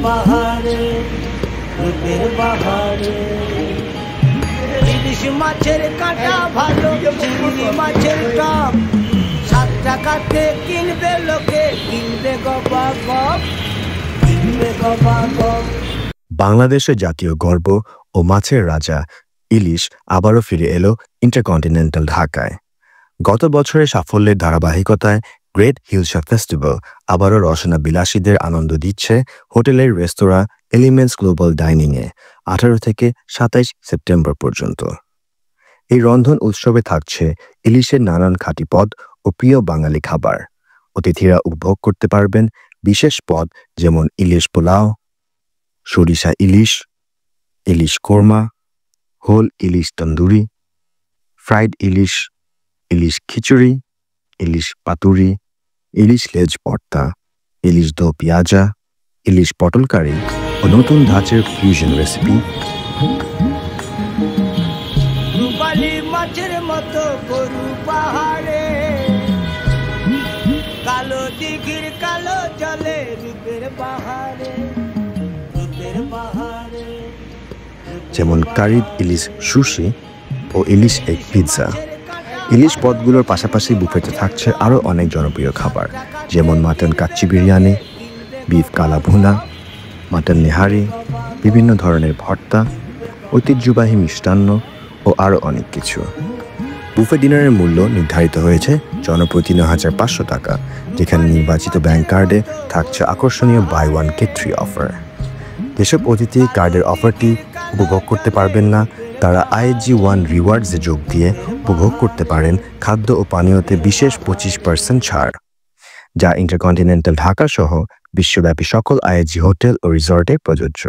বাহারে রূপের বাহারে ইলিশ মাছের কাঁটা ভালো চিংড়ি মাছের টক 7 টাকাতে কিনবে লোকে কিনবে গবা গপ কিনবে গবা গপ। বাংলাদেশের জাতীয় গর্ব ও মাছের রাজা ইলিশ আবারও ফিরে এলো ইন্টারকন্টিনেন্টাল ঢাকায়। গত বছরের সাফল্যের ধারাবাহিকতায় গ্রেট হিলসা ফেস্টিভ্যাল আবারও রসনা বিলাসীদের আনন্দ দিচ্ছে হোটেলের রেস্তোরাঁ এলিমেন্টস গ্লোবাল ডাইনিংয়ে 18 থেকে 27 সেপ্টেম্বর পর্যন্ত। এই রন্ধন উৎসবে থাকছে ইলিশের নানান খাঁটি পদ ও প্রিয় বাঙালি খাবার। অতিথিরা উপভোগ করতে পারবেন বিশেষ পদ যেমন ইলিশ পোলাও, সরিষা ইলিশ, ইলিশ কোরমা, হোল ইলিশ তন্দুরি, ফ্রাইড ইলিশ, ইলিশ খিচুড়ি, ইলিশ পাতুরি, ইলিশ লেজ ভর্তা, ইলিশ দো পেঁয়াজা, ইলিশ পটল কারি ও নতুন ধাঁচের ফিউশন রেসিপি। রূপালী মাছের মতো গরু পাহাড়ে কালো দিঘির কালো জলে রূপের বাহারে রূপের বাহারে যেমন কারিড ইলিশ সুশি ও ইলিশ এগ পিৎজা। ইলিশ পদগুলোর পাশাপাশি বুফেতে থাকছে আরও অনেক জনপ্রিয় খাবার যেমন মাটন কাচ্চি বিরিয়ানি, বিফ কালা ভুনা, মাটন নেহারি, বিভিন্ন ধরনের ভর্তা, ঐতিহ্যবাহী মিষ্টান্ন ও আরও অনেক কিছু। বুফে ডিনারের মূল্য নির্ধারিত হয়েছে জনপ্রতি ৯,৫০০ টাকা, যেখানে নির্বাচিত ব্যাংক কার্ডে থাকছে আকর্ষণীয় বাই ওয়ান গেট 3 অফার। যেসব অতিথি কার্ডের অফারটি উপভোগ করতে পারবেন না তারা IHG1 রিওয়ার্ডসে যোগ দিয়ে উপভোগ করতে পারেন খাদ্য ও পানীয়তে বিশেষ 25% ছাড়, যা ইন্টারকন্টিনেন্টাল ঢাকা সহ বিশ্বব্যাপী সকল IHG হোটেল ও রিসর্টে প্রযোজ্য।